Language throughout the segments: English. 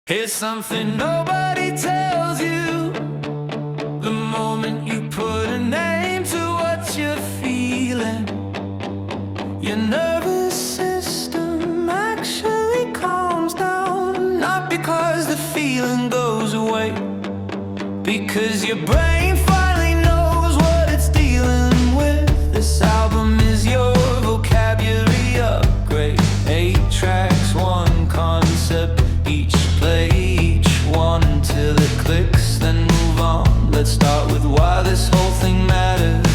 Here's something nobody tells you. The moment you put a name to what you're feeling, your nervous system actually calms down. Not because the feeling goes away, because your brain finally knows what it's dealing with. This album is your vocabulary upgrade. 8 tracks, one concept, each play each one until it clicks, then move on. Let's start with why this whole thing matters.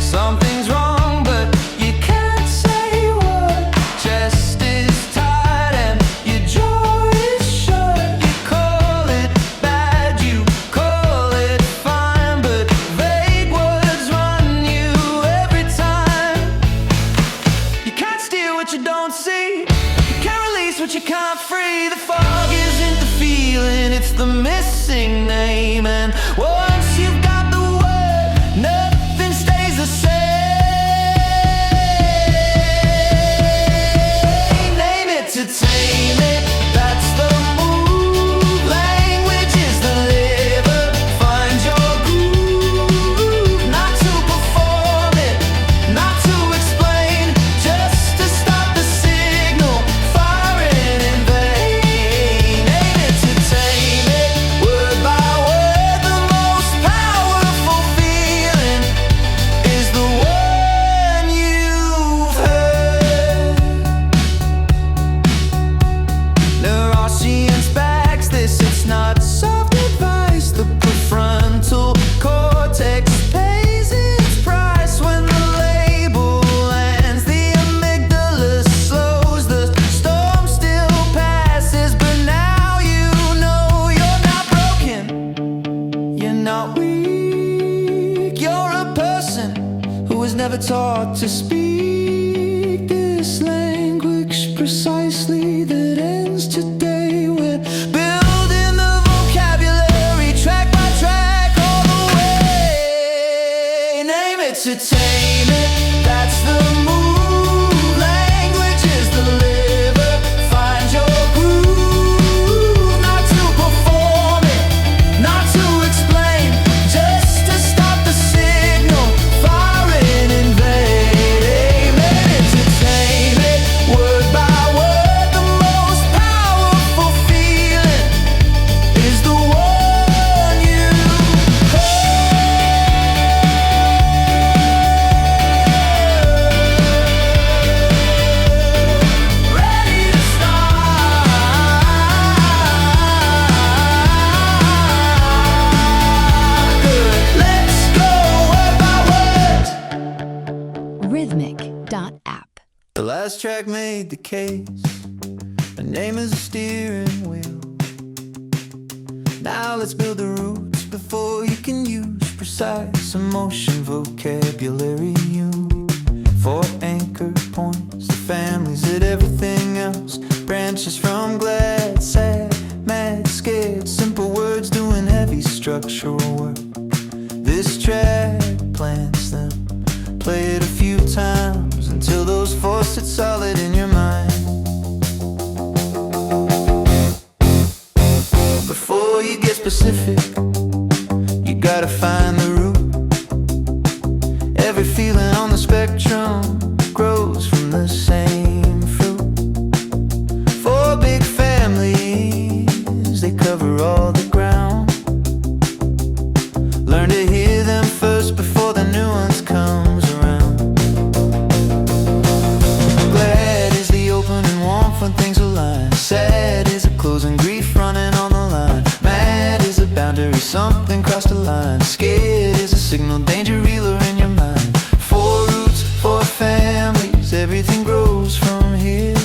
Something's wrong, but you can't say what. Chest is tight and your jaw is shut. You call it bad, you call it fine, but vague words run you every time. You can't steal what you don't see, you can't release what you can't free. The fog isn't the feeling, it's the missing name. And once you've got the word, nothing stays the same. Name it to tame it, that's the move. Language is the liver, find your groove. Not to perform it, not to explain, just to stop the signal firing in vain. Name it to tame it, word by word. The most powerful feeling is the one you've heard. Neuroscience backs this, it's not soft advice. The prefrontal cortex pays its price when the label lands. The amygdala slows, the storm still passes, but now you know you're not broken, you're not weak. You're a person who was never taught to speak this language precisely that ends today. We're building the vocabulary track by track all the way. Name it to tame it, that's the move. Language is the liver, find your groove. Not to perform it, not to explain, just to stop the signal firing in vain. Name it to tame it, word by word. The most powerful feeling is the one you heard. Ready to start. Good, let's go word by word. RTHMIC.app. The last track made the case. Her name is a steering wheel. Now let's build the roots before you can use precise emotion vocabulary. You 4 anchor points, the families that everything else branches from. Glad, sad, mad, scared, simple words doing heavy structural work. This track plants them, play it a few times until those 4 sit solid in your mind. Before you get specific, you gotta find the root. Every feeling on the spectrum grows from the same fruit. 4 big families, they cover all the ground. Learn to hear them first before the new ones comes around. Glad is the opening warmth when things align. Sad is a closing grief running on the line. Mad is a boundary, something crossed the line. Scared is a signal, danger reeler in your mind. 4 roots, 4 families, everything grows from here.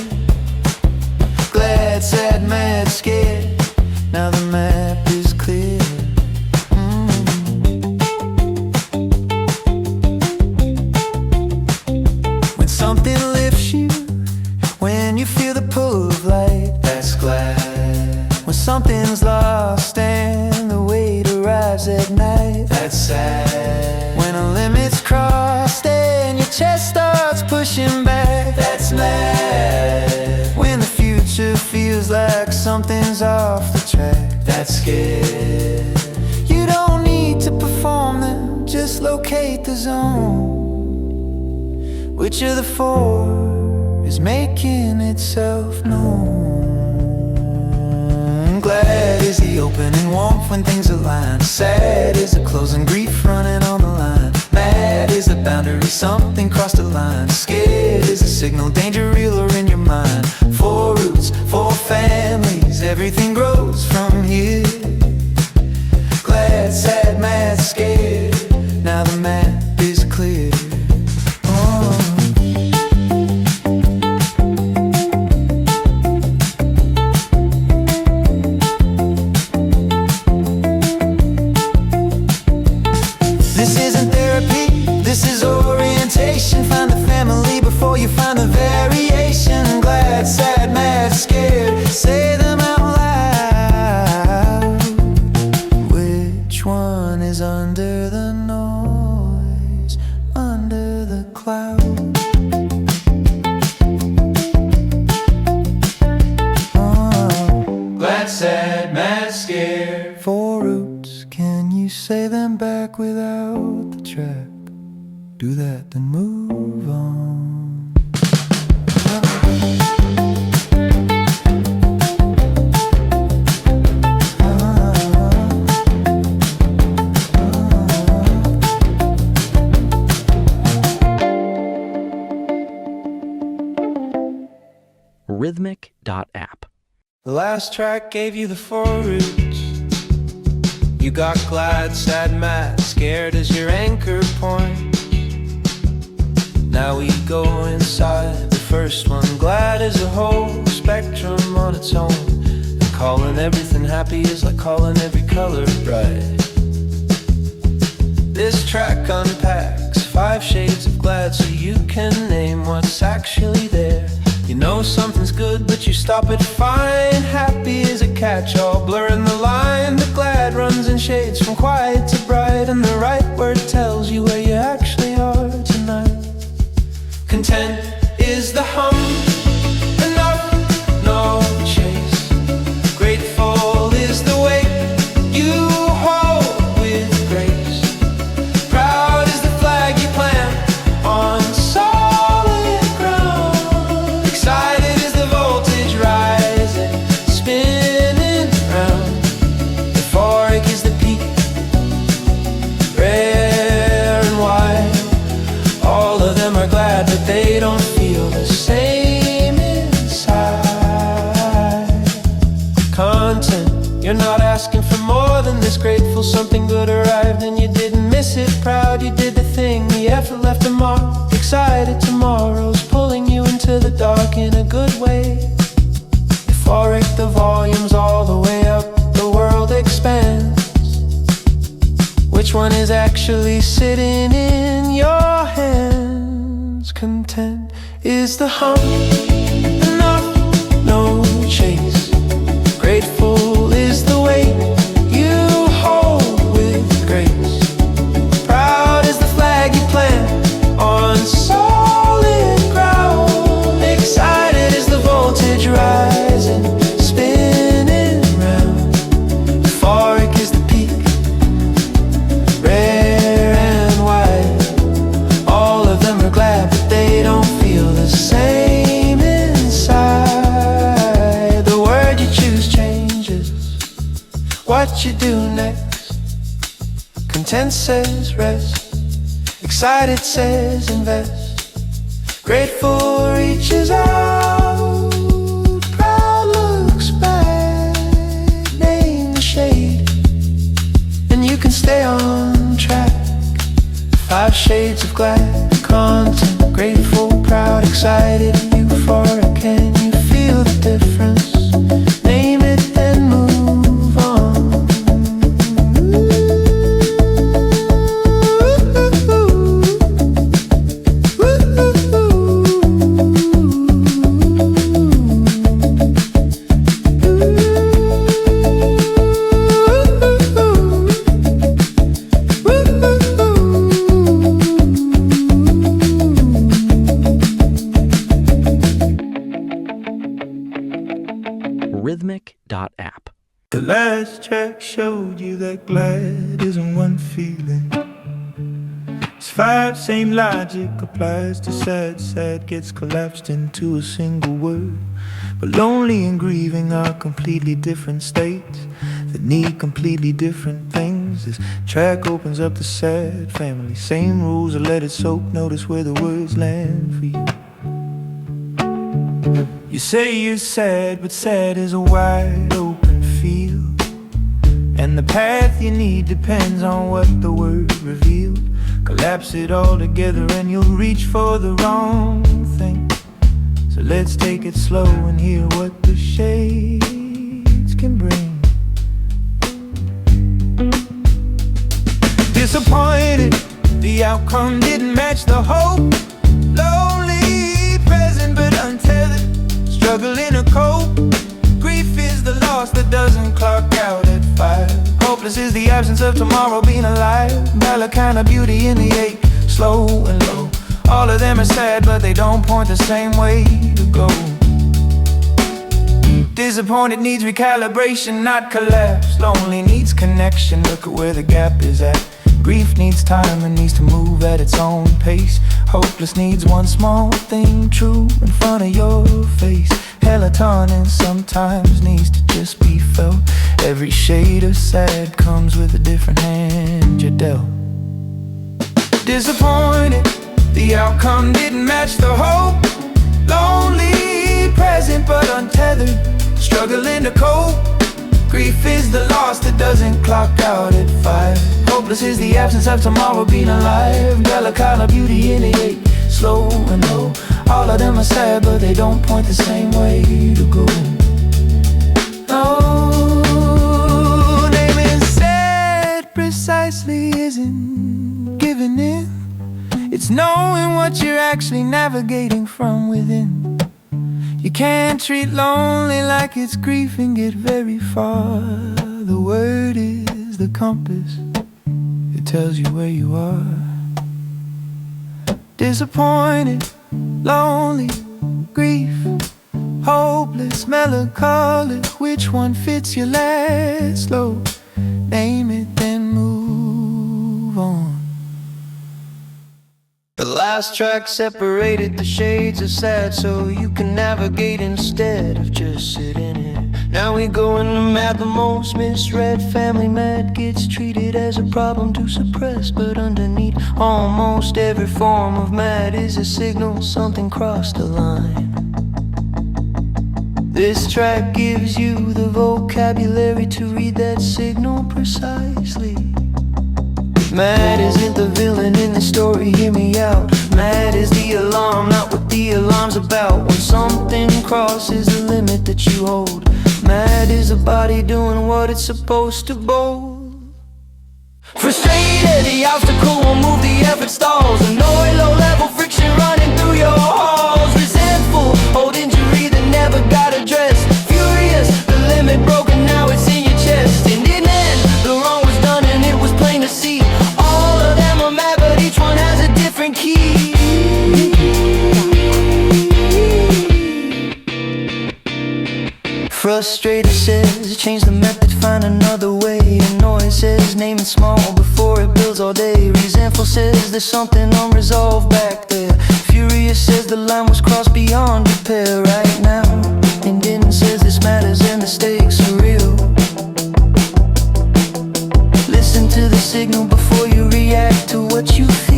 Glad, sad, mad, scared, now the map is clear. When something lifts you, when you feel the pull of light, that's glad. When something's lost and the weight arrives at night, that's sad. When a limit's crossed and your chest starts pushing back, that's mad. When the future feels like something's off the track that's scared. You don't need to perform them, just locate the zone. Which of the four is making itself known? Glad is the opening warmth when things align. Sad is the closing grief running on the line. Mad is the boundary, something crossed the line. Scared is the signal, danger real or in your mind. Four roots, four families, everything grows from here. Glad, sad, mad, scared, now the map is clear. This isn't therapy, this is orientation. Find the family before you find the variation. Glad, sad, mad, scared, say them out loud. Which one is under the noise, under the cloud? Glad, sad, mad, scared. Four roots, can you say them back without the track? Do that, then move on. RTHMIC.app. The last track gave you the four roots. You got glad, sad, mad, scared as your anchor point. Now we go inside the first one. Glad is a whole spectrum on its own. And calling everything happy is like calling every color bright. This track unpacks 5 shades of glad so you can name what's actually there. You know something's good, but you stop at fine. Happy is a catch-all, blurring the line. The glad runs in shades from quiet to bright, and the right word tells you where you actually are tonight. Content is the hum, enough, no chase. Grateful is the way you hold with grace. Proud is the flag you plant on solid ground. Excited is the voltage rising, spinning round. Euphoric is the peak, rare and wide. All of them are glad, but they don't feel the same inside. Content, you're not asking for more than this. Grateful something good arrived and you didn't miss it. Proud you did the thing, the effort left a mark. Excited tomorrow's pulling you into the dark in a good way. Euphoric, the volume's all the way up, the world expands. Which one is actually sitting in your hands? Content is the hum, enough, no chase. Grateful is the way you hold with grace. Proud is the flag you plant on solid ground. Excited is the voltage rising, spinning round. Euphoric is the peak, rare and wide. All of them are glad, but they don't feel the same inside. The word you choose changes what you do next. Content says rest, excited says invest. Grateful reaches out, proud looks back. Name the shade, and you can stay on track. 5 shades of glad, content, grateful, proud, excited, euphoric. Can you feel the difference? Name it and move on. last track showed you that glad isn't one feeling. It's five, same logic applies to sad. Sad gets collapsed into a single word. But lonely and grieving are completely different states that need completely different things. This track opens up the sad family. Same rules, I let it soak. Notice where the words land for you. You say you're sad, but sad is a wide open field, and the path you need depends on what the word revealed. Collapse it all together and you'll reach for the wrong thing. So let's take it slow and hear what the shades can bring. Disappointed, the outcome didn't match the hope. Lonely, present but untethered, struggling to cope. Grief is the loss that doesn't clock out at 5. Hopeless is the absence of tomorrow being alive. Valor kind of beauty in the ache, slow and low. All of them are sad, but they don't point the same way to go. Disappointed needs recalibration, not collapse. Lonely needs connection, look at where the gap is at. Grief needs time and needs to move at its own pace. Hopeless needs one small thing true in front of your face. Melatonin sometimes needs to just be felt. Every shade of sad comes with a different hand you're dealt. Disappointed, the outcome didn't match the hope. Lonely, present but untethered, struggling to cope. Grief is the loss that doesn't clock out at 5. Hopeless is the absence of tomorrow being alive. Delicate beauty in the ache, slow and low. All of them are sad, but they don't point the same way to go. No, naming sad precisely isn't giving in. It's knowing what you're actually navigating from within. You can't treat lonely like it's grief and get very far. The word is the compass, it tells you where you are. Disappointed, lonely, grief, hopeless, melancholic. Which one fits your last low? Name it, then move on. The last track separated the shades of sad, so you can navigate instead of just sitting in. Now we go into mad, the most misread. Family mad gets treated as a problem to suppress, but underneath almost every form of mad is a signal something crossed the line. This track gives you the vocabulary to read that signal precisely. Mad isn't the villain in the story, hear me out. Mad is the alarm, not what the alarm's about. When something crosses the limit that you hold. Mad is a body doing what it's supposed to bold. Frustrated, the obstacle won't move, the effort stalls. Annoyed, low-level friction running through your halls. Resentful, old injury that never got addressed. Furious, the limit broken, now it's in your chest. And in the end, the wrong was done and it was plain to see. All of them are mad, but each one has a different key. Frustrated says, change the method, find another way. Annoyed says, name it small before it builds all day. Resentful says, there's something unresolved back there. Furious says, the line was crossed beyond repair right now. And then says, this matters and the stakes are real. Listen to the signal before you react to what you feel.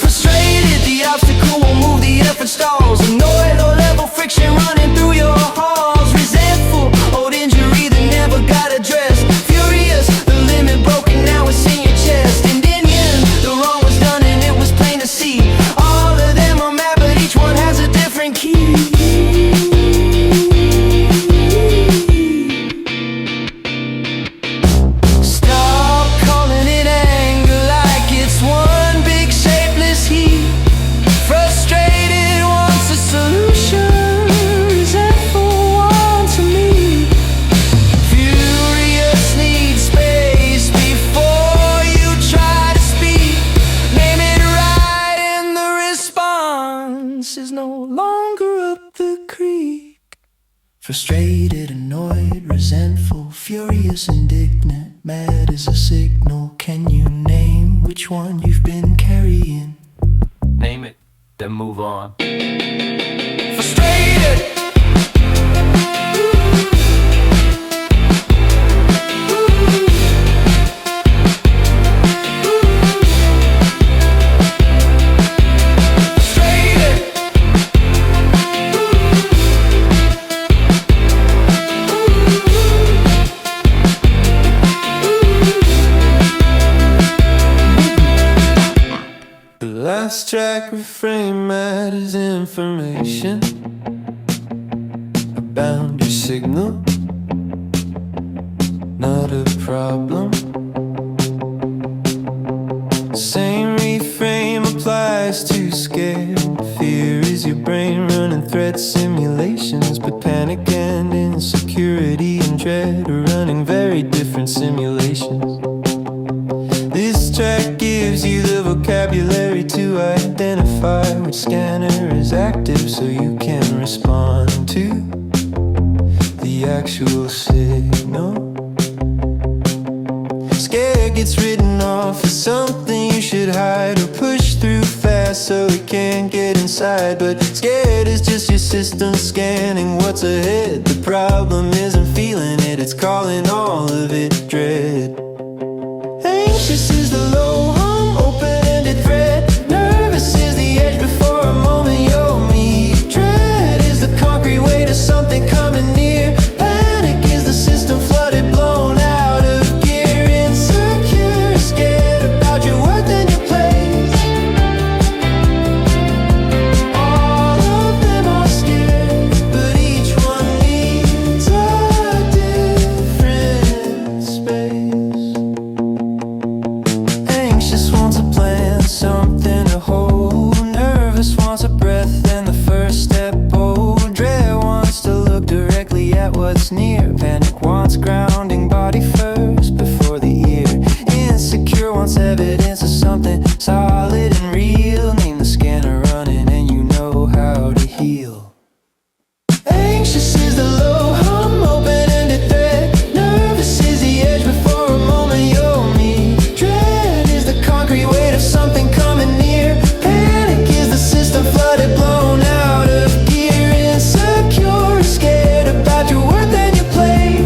Frustrated, the obstacle won't move, the effort stalls. Annoyed, low-level friction running through your halls. Resentful, old injury that never got addressed. Furious, the limit broken, now it's in your chest. And in the end, the wrong was done and it was plain to see. All of them are mad, but each one has a different key. Stop calling it anger. Frustrated, annoyed, resentful, furious, indignant, mad is a signal. Can you name which one you've been carrying? Name it, then move on. Frustrated. Last track refrain matters information about your signal, not a problem. Same reframe applies to scare. Fear is your brain running threat simulations, but panic and insecurity and dread are running very different simulations. This track gives you the vocabulary to identify which scanner is active, so you can respond to the actual signal. Scared gets written off as something you should hide or push through fast so it can't get inside. But scared is just your system scanning what's ahead. The problem isn't feeling it, it's calling all of it dread. Anxious is the low hum, open-ended thread. Nervous is the edge before a moment you'll meet. Dread is the concrete weight of something coming near. Panic is the system flooded, blown out of gear. Insecure, scared about your worth and your place. All of them are scared, but each one needs a different space. Anxious wants a plan, something to hold. Nervous wants a breath and the first step bold. Dread wants to look directly at what's near. Panic wants grounding, body first before the ear. Insecure wants evidence of something solid and real. Name the scanner running and you know how to heal. Anxious is the low hum, open-ended thread. Nervous is the edge before a moment you'll meet. Dread is the concrete weight of something coming near. Panic is the system flooded, blown out of gear. Insecure, scared about your worth and your place.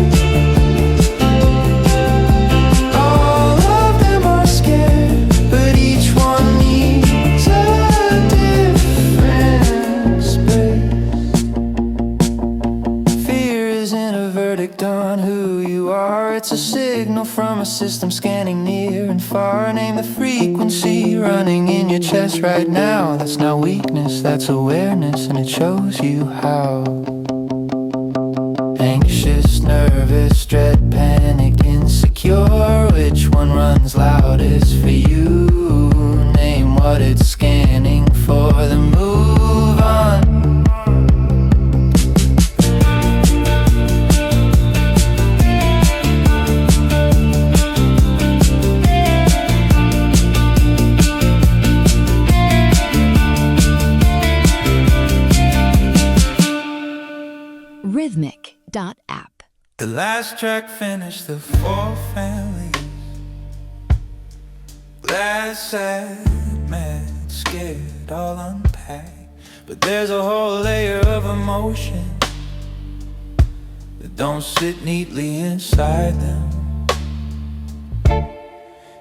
All of them are scared, but each one needs a different space. Fear isn't a verdict on who you are. It's a signal from a system scanning near and far. Name the frequency running in your chest right now. That's not weakness, that's awareness, and it shows you how. Anxious, nervous, dread, panicked, insecure. Which one runs loudest for you? Name what it's scanning for, then move on. RTHMIC.app. The last track finished the 4 families. Glad, sad, mad, scared, all unpacked. But there's a whole layer of emotion that don't sit neatly inside them.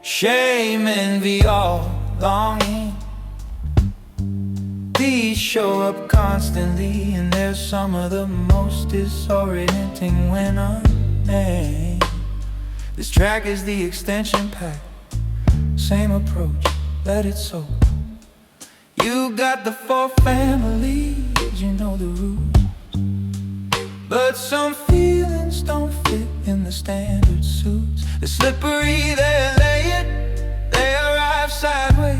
Shame, envy, all longing. These show up constantly, and they're some of the most disorienting when unnamed. This track is the extension pack, same approach, let it soak. You got the 4 families, you know the rules. But some feelings don't fit in the standard suits. They're slippery, they're layered, they arrive sideways.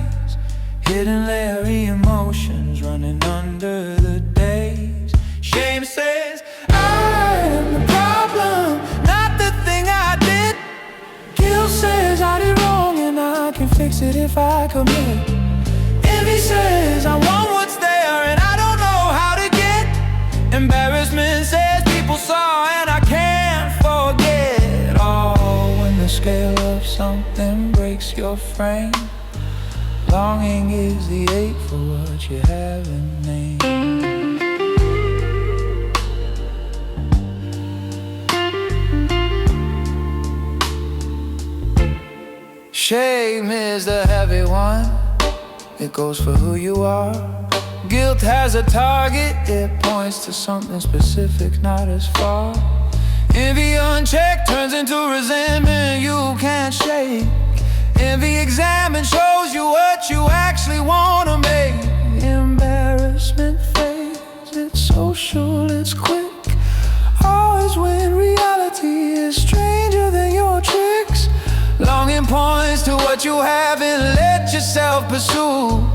Hidden layery emotions running under the days. Shame says I am the problem, not the thing I did. Guilt says I did wrong and I can fix it if I commit. Envy says I want what's there and I don't know how to get. Embarrassment says people your frame. Longing is the ache for what you haven't named. Shame is the heavy one. It goes for who you are. Guilt has a target. It points to something specific, not as far. Envy unchecked turns into resentment you can't shake. Envy examined shows you what you actually wanna make. Embarrassment fades, it's social, it's quick. Always when reality is stranger than your tricks. Longing points to what you haven't let yourself pursue.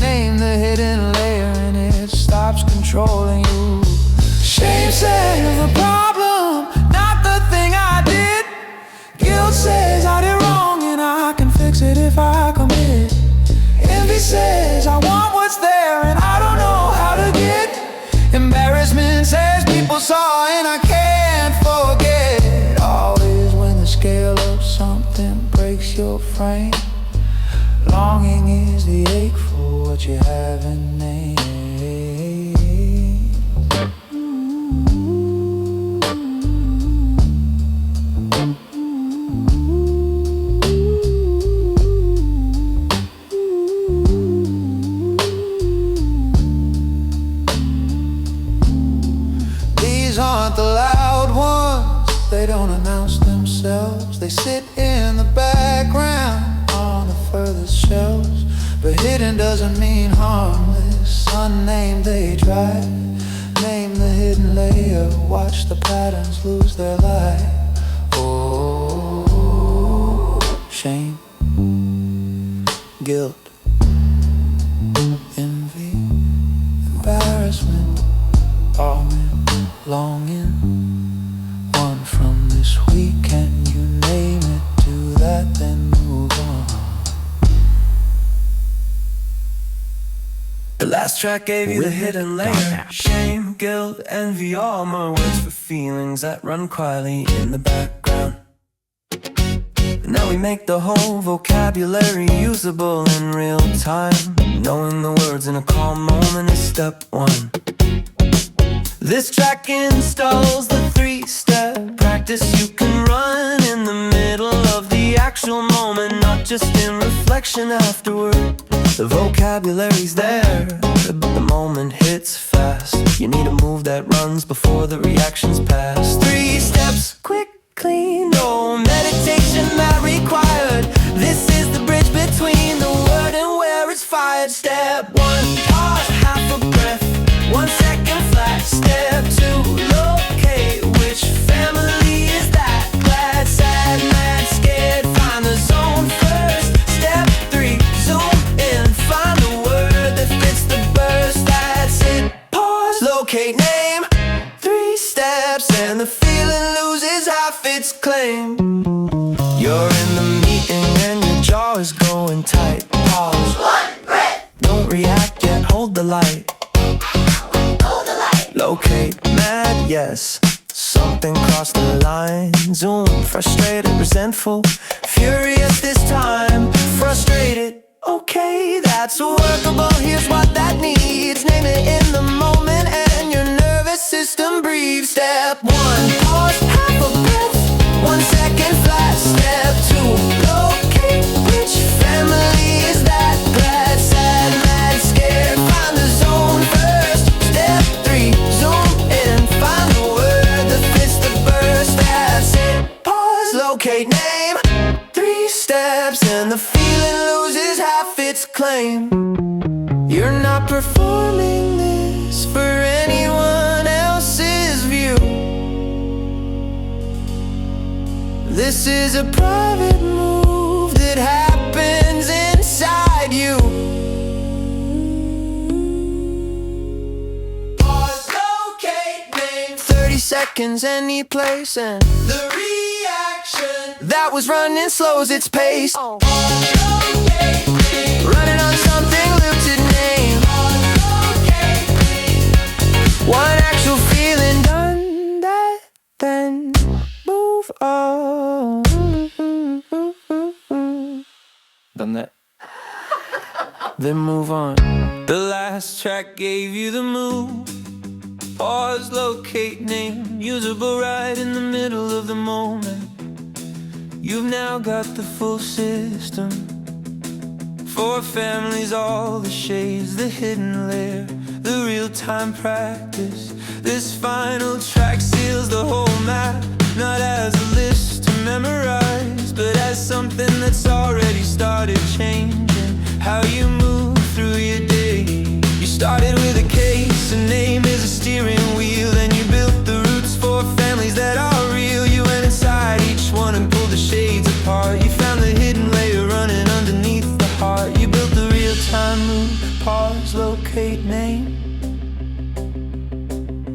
Name the hidden layer and it stops controlling you. Shame says the problem, not the thing I did. Guilt says I did wrong and I can fix it if I commit. Envy says I want what's there and I don't know how to get. Embarrassment says people saw and I can't forget. Always when the scale of something breaks your frame. Longing is the ache for what you haven't named. These aren't the loud ones, they don't announce themselves. They sit in the background on the furthest shelves. But hidden doesn't mean harmless. Unnamed they drive. Name the hidden layer. Watch the patterns lose their light. Oh, shame, guilt, envy, embarrassment, all men longing. One from this week, can you name it? Do that, then move on. The last track gave you the hidden layer. Shame, guilt, envy, all more words for feelings that run quietly in the background. But now we make the whole vocabulary usable in real time. Knowing the words in a calm moment is step one. This track installs the 3-step practice you can run in the middle of the actual moment, not just in reflection afterward. The vocabulary's there, but the moment hits fast. You need a move that runs before the reactions pass. 3 steps, quick, clean, no meditation that required. This is the bridge between the word and where it's fired. Step 1, pause, half a breath, 1 second flat. Step 2, locate which family is that. Glad, sad, mad, scared, find the zone first. Step 3, zoom in, find the word that fits the burst. That's it, pause, locate name. 3 steps and the feeling loses half its claim. You're in the meeting and your jaw is going tight. Pause, 1 breath, don't react yet, hold the light. Locate, mad, yes, something crossed the line. Zoom, frustrated, resentful, furious this time. Frustrated, okay, that's workable. Here's what that needs. Name it in the moment and your nervous system breathes. Step 1, pause, half a breath, 1 second flat. Step 2, locate which family is that. Glad, sad, mad, scared, find the zone first. Step 3, zoom in, find the word that fits the burst. That's it, pause, locate name. 3 steps and the feeling loses half its claim. You're not performing this for anyone else's view. This is a private move that happens inside you. Pause, locate name. 30 seconds, any place, and the reaction that was running slows its pace. Pause, locate name. Running on something looted name. Pause, locate name. One actual feeling done that, then move on. done that. Then move on. The last track gave you the move. Pause, locate, name, usable right in the middle of the moment. You've now got the full system. For families, all the shades, the hidden layer, the real-time practice. This final track seals the whole map, not as a list to memorize, but as something that's already started changing how you move through your day. You started with a case, a name is a steering wheel, and you built the roots for families that are real. You went inside each one and pulled the shades apart. You found the hidden layer running underneath the heart. You built the real-time loop, pause, locate, name.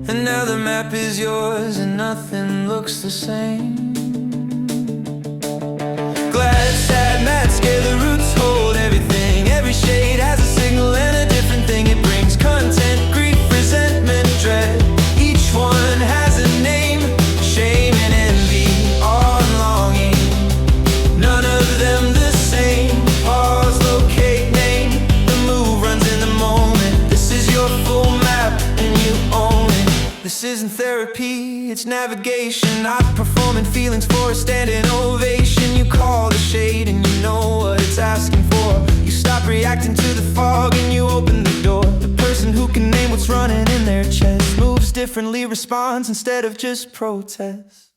And now the map is yours and nothing looks the same. Glad, sad, mad, scared, the roots hold everything. Every shade has a signal and a different thing it brings. Content, grief, resentment, dread. Each one has a name. Shame and envy, awe and longing. None of them the same. Pause, locate, name. The move runs in the moment. This is your full map and you own it. This isn't therapy, it's navigation. Not performing feelings for a standing ovation. You call the shade and you know what it's asking for. You stop reacting to the fog and you open the door. The person who can name what's running in their chest moves differently, responds instead of just protests.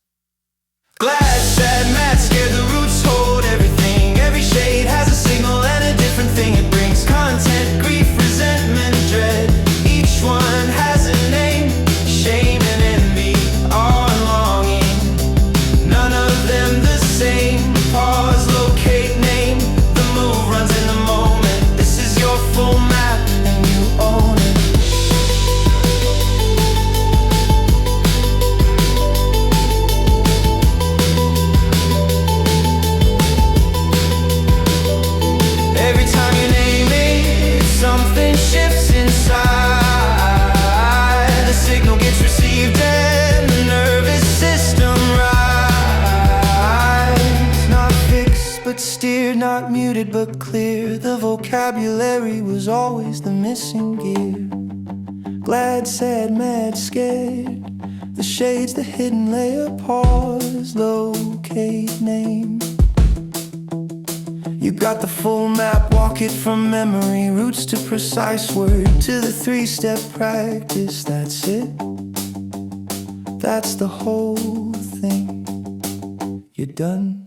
Glad, sad, mad, scared, the roots hold everything. Every shade has a signal and a different thing it brings. Content, grief, resentment, dread. Each one has a name. Shame and envy, awe and longing. None of them the same. Pause, locate, name. The move runs in the moment. This is your full map and you own it. Every time you name it, something shifts inside. Signal gets received and the nervous system rise. Not fixed but steered, not muted but clear. The vocabulary was always the missing gear. Glad, sad, mad, scared. The shades, the hidden layer, pause, locate, name. You got the full map, walk it from memory. Roots to precise word, to the three-step practice. That's it, that's the whole thing. You're done.